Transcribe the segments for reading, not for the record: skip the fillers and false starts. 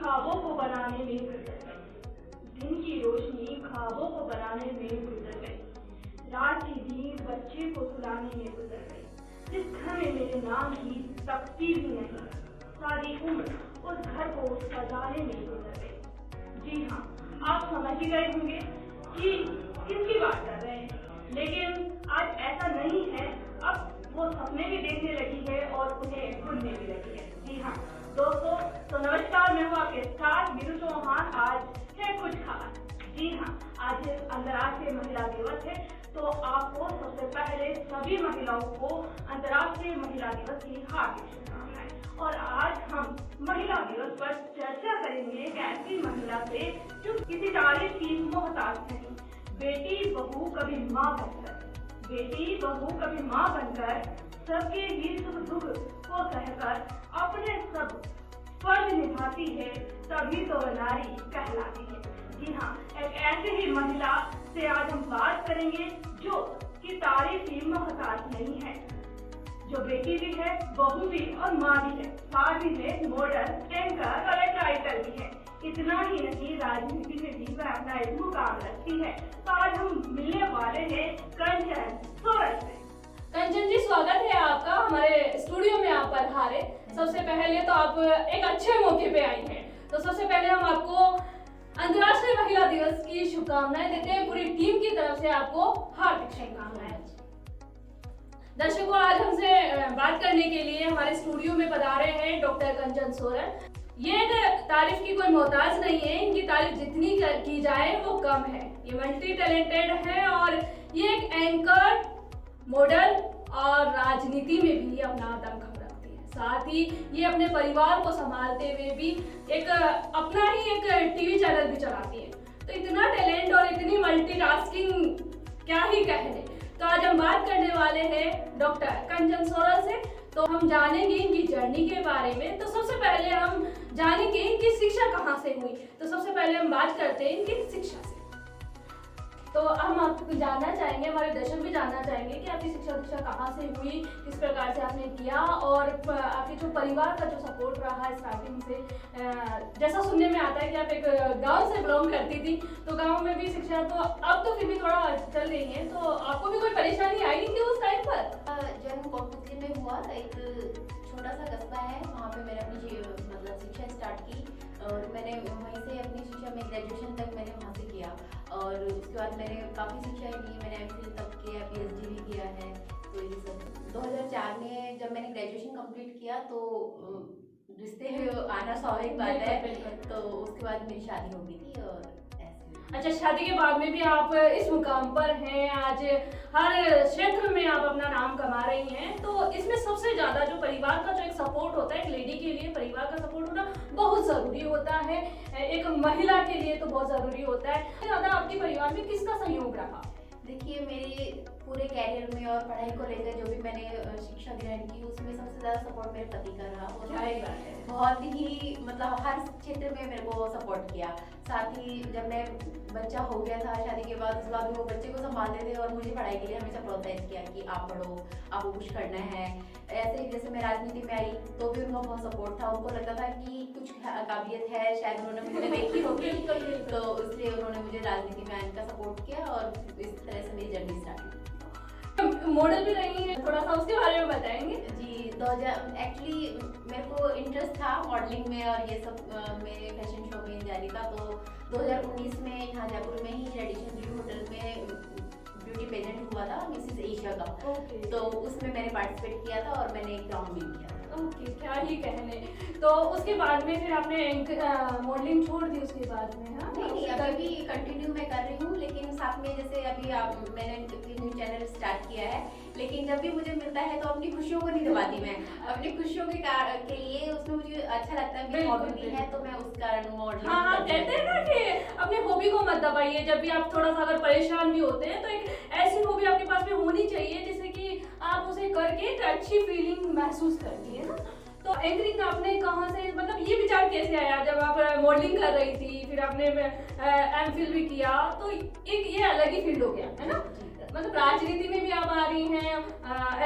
ख्वाबों को बनाने में गुजर गई। दिन की रोशनी ख्वाबों को बनाने में गुजर गई। रात की नींद बच्चे को सुलाने में गुजर गई। जिस घर में मेरे नाम की तख्ती भी नहीं, सारी उम्र उस घर को सजाने में गुजर गई। जी हाँ, आप समझ ही गए होंगे कि किसकी बात कर रहे हैं, लेकिन आज ऐसा नहीं है। अब वो सपने भी देखने लगी है और उन्हें बुनने भी लगी है। जी हाँ दोस्तों, तो नमस्कार, मैं हूँ आपके साथ मीनू चौहान। आज है कुछ खास। जी हाँ, आज अंतर्राष्ट्रीय महिला दिवस है, तो आपको सबसे पहले सभी महिलाओं को अंतर्राष्ट्रीय महिला दिवस की हार्दिक शुभकामनाएं। और आज हम महिला दिवस पर चर्चा करेंगे एक ऐसी महिला से जो किसी तारीफ की मोहताज नहीं, बेटी बहू कभी माँ बनकर, बेटी बहू कभी माँ बनकर सबके ही सुख दुख को सहकर अपने सब फर्ज निभाती है, तभी तो नारी कहलाती है। जी हाँ, एक ऐसी ही महिला से आज हम बात करेंगे जो कि तारीफ की मोहताज नहीं है, जो बेटी भी है, बहू भी और माँ भी है, साथ ही में मॉडल, एंकर और एक राइटर भी है। इतना ही नहीं, राजनीति में भी वह अपना एक मुकाम रखती है। तो आज हम मिलने वाले हैं कंचन सोरन से। कंचन जी, स्वागत है आपका हमारे स्टूडियो में। आप पधारे। सबसे पहले तो आप एक अच्छे मौके पे आई हैं, तो सबसे पहले हम आपको अंतर्राष्ट्रीय महिला दिवस की शुभकामनाएं देते हैं। पूरी टीम की तरफ से आपको हार्दिक शुभकामनाएं। दर्शकों, आज हमसे बात करने के लिए हमारे स्टूडियो में पधारे हैं डॉक्टर कंचन सोरन। ये एक तारीफ की कोई मोहताज नहीं है, इनकी तारीफ जितनी की जाए वो कम है। ये मल्टी टैलेंटेड है और ये एक एंकर, मॉडल और राजनीति में भी अपना दमखम रखती है। साथ ही ये अपने परिवार को संभालते हुए भी एक अपना ही एक टीवी चैनल भी चलाती है। तो इतना टैलेंट और इतनी मल्टीटास्किंग क्या ही कहने। तो आज हम बात करने वाले हैं डॉक्टर कंचन सोरन से। तो हम जानेंगे इनकी जर्नी के बारे में। तो सबसे पहले हम जानेंगे इनकी शिक्षा कहाँ से हुई। तो सबसे पहले हम बात करते हैं इनकी शिक्षा से। तो हम आपको जानना चाहेंगे, हमारे दर्शक भी जानना चाहेंगे कि आपकी शिक्षा कहाँ से हुई, किस प्रकार से आपने किया और आपके जो परिवार का जो सपोर्ट रहा स्टार्टिंग से। जैसा सुनने में आता है कि आप एक गांव से बिलोंग करती थी, तो गांव में भी शिक्षा तो अब तो फिर भी थोड़ा चल रही है, तो आपको भी कोई परेशानी आई थी उस टाइम पर? जन्म कोटपुतली में हुआ, एक छोटा सा कस्बा है, वहाँ पे मैंने अपनी मतलब शिक्षा स्टार्ट की और मैंने वहीं से अपनी शिक्षा में ग्रेजुएशन तक मैंने वहाँ से किया। और उसके बाद मैंने काफ़ी शिक्षाएं ली, मैंने एमफिल तक किया, पीएचडी भी किया है। तो ये सब 2004 में जब मैंने ग्रेजुएशन कंप्लीट किया तो रिश्ते आना स्वाभाविक बात है, तो उसके बाद मेरी शादी हो गई थी। और अच्छा, शादी के बाद में भी आप इस मुकाम पर हैं, आज हर क्षेत्र में आप अपना नाम कमा रही हैं। तो इसमें सबसे ज्यादा जो परिवार का जो एक सपोर्ट होता है, एक लेडी के लिए परिवार का सपोर्ट होना बहुत जरूरी होता है, एक महिला के लिए तो बहुत जरूरी होता है। ज्यादा आपके परिवार में किसका सहयोग रहा? देखिए, मेरे पूरे कैरियर में और पढ़ाई को लेकर जो भी मैंने शिक्षा ग्रहण की, उसमें सबसे ज़्यादा सपोर्ट मेरे पति का रहा। उन्होंने बहुत ही मतलब हर क्षेत्र में मेरे को सपोर्ट किया। साथ ही जब मैं बच्चा हो गया था शादी के बाद, उसके बाद वो बच्चे को संभालते थे और मुझे पढ़ाई के लिए हमेशा प्रोत्साहित किया कि आप पढ़ो, आपको कुछ करना है। ऐसे ही जैसे मैं राजनीति में आई तो भी उनका बहुत सपोर्ट था। उनको लगता था कि कुछ काबिलियत है, शायद उन्होंने मुझे देखी होगी, तो इसलिए उन्होंने मुझे राजनीति में आने का सपोर्ट किया और इस तरह से मेरी जर्नी स्टार्ट हुई। मॉडल भी रही है, थोड़ा सा उसके बारे में बताएंगे? जी, 2000 एक्चुअली मेरे को इंटरेस्ट था मॉडलिंग में और ये सब मेरे फैशन शो में जाने का। तो 2019 में यहाँ जयपुर में ही रेडिशन व्यू होटल में ब्यूटी पेजेंट हुआ था, मिसेस एशिया का। तो उसमें मैंने पार्टिसिपेट किया था और मैंने एक राउंड विन किया था। ओके, क्या ही कहने। तो उसके बाद में फिर आपने मॉडलिंग छोड़ दी उसके बाद में? हाँ, नहीं, अभी भी कंटिन्यू मैं कर रही हूँ, लेकिन साथ में जैसे अभी मैंने न्यू चैनल स्टार्ट किया है, लेकिन जब भी मुझे मिलता है तो अपनी खुशियों को नहीं दबाती मैं। अपनी खुशियों के लिए उसमें मुझे अच्छा लगता है, मेरी हॉबी भी है, तो मैं उस कारण मॉडलिंग। हाँ, कहते हैं ना कि अपनी हॉबी को मत दबाइए। जब भी आप थोड़ा सा अगर परेशान भी होते हैं तो एक ऐसी हॉबी आपके पास में होनी चाहिए जिससे कि आप उसे करके एक अच्छी फीलिंग महसूस करती है ना। तो एंकरिंग आपने कहाँ से, मतलब ये विचार कैसे आया जब आप मॉडलिंग कर रही थी, फिर आपने एमफिल भी किया, तो एक ये अलग ही फील्ड हो गया है ना। मतलब राजनीति में भी आप आ रही हैं,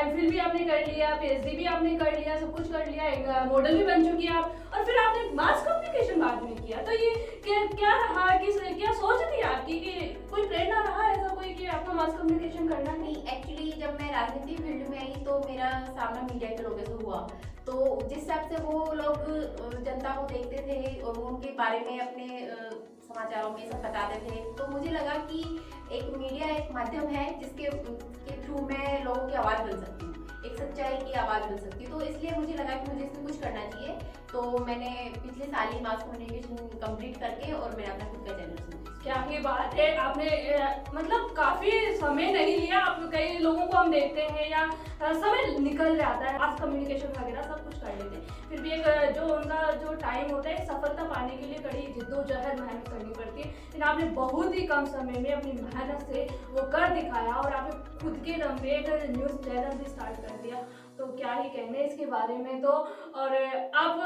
एमफिल भी आपने कर लिया, पीएचडी भी आपने कर लिया, सब कुछ कर लिया, एक मॉडल भी बन चुकी है आप, और फिर आपने मास कम्युनिकेशन बाद में थी कि कोई प्रेरणा रहा ऐसा कोई कि आपको मास कम्युनिकेशन करना नहीं? नहीं, एक्चुअली जब मैं राजनीति फील्ड में आई तो मेरा सामना मीडिया के लोगों से हुआ, तो जिस हिसाब से वो लोग जनता को देखते थे और वो उनके बारे में अपने समाचारों में सब बताते थे, तो मुझे लगा कि एक मीडिया एक माध्यम है जिसके के थ्रू मैं लोगों की आवाज़ बन सकती हूँ, एक सच्चाई की आवाज़ बन सकती हूँ। तो इसलिए मुझे लगा कि मुझे इसमें कुछ करना चाहिए, तो मैंने पिछले साल ही मास कम्युनिकेशन कंप्लीट करके और मैंने अपना खुद का चैनल शुरू किया। क्या ही बात है, आपने मतलब काफी समय नहीं लिया। आप कई लोगों को हम देखते हैं या समय निकल जाता है, मास कम्युनिकेशन वगैरह सब कुछ कर लेते हैं, फिर भी एक जो उनका जो टाइम होता है सफलता पाने के लिए कड़ी जिद्दोजहद मेहनत करनी पड़ती है। लेकिन आपने बहुत ही कम समय में अपनी मेहनत से वो कर दिखाया और आपने खुद के दम पे एक न्यूज़ चैनल भी स्टार्ट कर दिया, तो क्या ही कहने इसके बारे में। तो और आप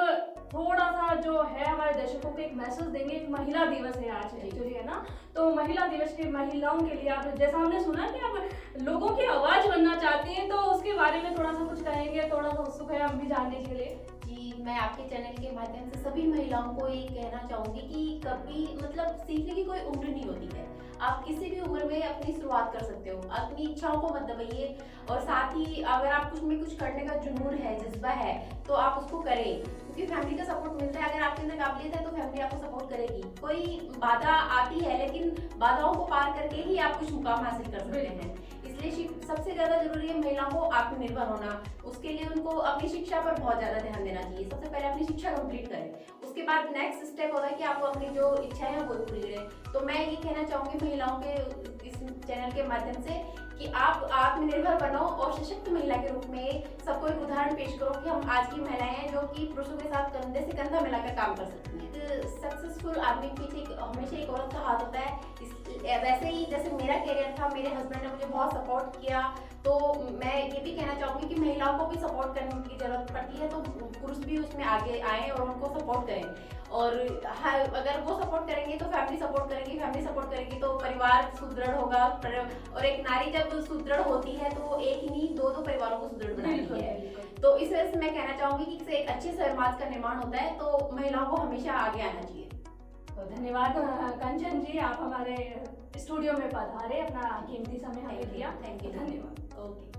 थोड़ा सा जो है हमारे दर्शकों को एक मैसेज देंगे। एक महिला दिवस है आज एक्चुअली, है ना, तो महिला दिवस के महिलाओं के लिए आप, जैसा हमने सुना कि आप लोगों की आवाज़ बनना चाहती हैं, तो उसके बारे में थोड़ा सा कुछ कहेंगे? थोड़ा सा उत्सुक है हम भी जानने के लिए। जी, मैं आपके चैनल के माध्यम से सभी महिलाओं को ये कहना चाहूँगी कि कभी मतलब सीखने की कोई उम्र नहीं होती है। आप किसी भी उम्र में अपनी शुरुआत कर सकते हो, अपनी इच्छाओं को मत दबाइए, और साथ ही अगर आप कुछ में कुछ करने का जुनून है, जज्बा है, तो आप उसको करें, क्योंकि फैमिली का सपोर्ट मिलता है। अगर आपके अंदर काबिलियत है तो फैमिली आपको सपोर्ट करेगी। कोई बाधा आती है लेकिन बाधाओं को पार करके ही आप कुछ मुकाम हासिल कर सकते हैं। इसलिए सबसे ज़्यादा जरूरी है महिलाओं को आत्मनिर्भर होना। उसके लिए उनको अपनी शिक्षा पर बहुत ज़्यादा ध्यान देना चाहिए। सबसे पहले अपनी शिक्षा कंप्लीट करें, उसके बाद नेक्स्ट स्टेप होता है कि आपको अपनी जो इच्छाएं हैं वो पूरी करें। तो मैं ये कहना चाहूँगी महिलाओं के इस चैनल के माध्यम से कि आप आत्मनिर्भर बनो और सशक्त महिला के रूप में सबको एक उदाहरण पेश करो कि हम आज की महिलाएं हैं जो कि पुरुषों के साथ कंधे से कंधा मिलाकर काम कर सकती हैं। सक्सेसफुल आदमी के पीछे हमेशा एक औरत का हाथ होता है। वैसे ही जैसे मेरा करियर था, मेरे हस्बैंड ने मुझे बहुत सपोर्ट किया, तो मैं ये भी कहना चाहूँगी कि महिलाओं को भी सपोर्ट करने की जरूरत पड़ती है, तो पुरुष भी उसमें आगे आए और उनको सपोर्ट करें। और अगर वो सपोर्ट करेंगे तो फैमिली सपोर्ट करेगी, फैमिली सपोर्ट करेगी तो परिवार सुदृढ़ होगा। और एक नारी जब सुदृढ़ होती है तो एक ही नहीं, दो परिवारों को सुदृढ़ बनाती है। तो इस वजह से मैं कहना चाहूँगी कि इससे एक अच्छे समाज का निर्माण होता है, तो महिलाओं को हमेशा आगे आना चाहिए। तो धन्यवाद कंचन जी, आप हमारे स्टूडियो में पधारे, अपना कीमती समय हमें दिया। थैंक यू, धन्यवाद। ओके।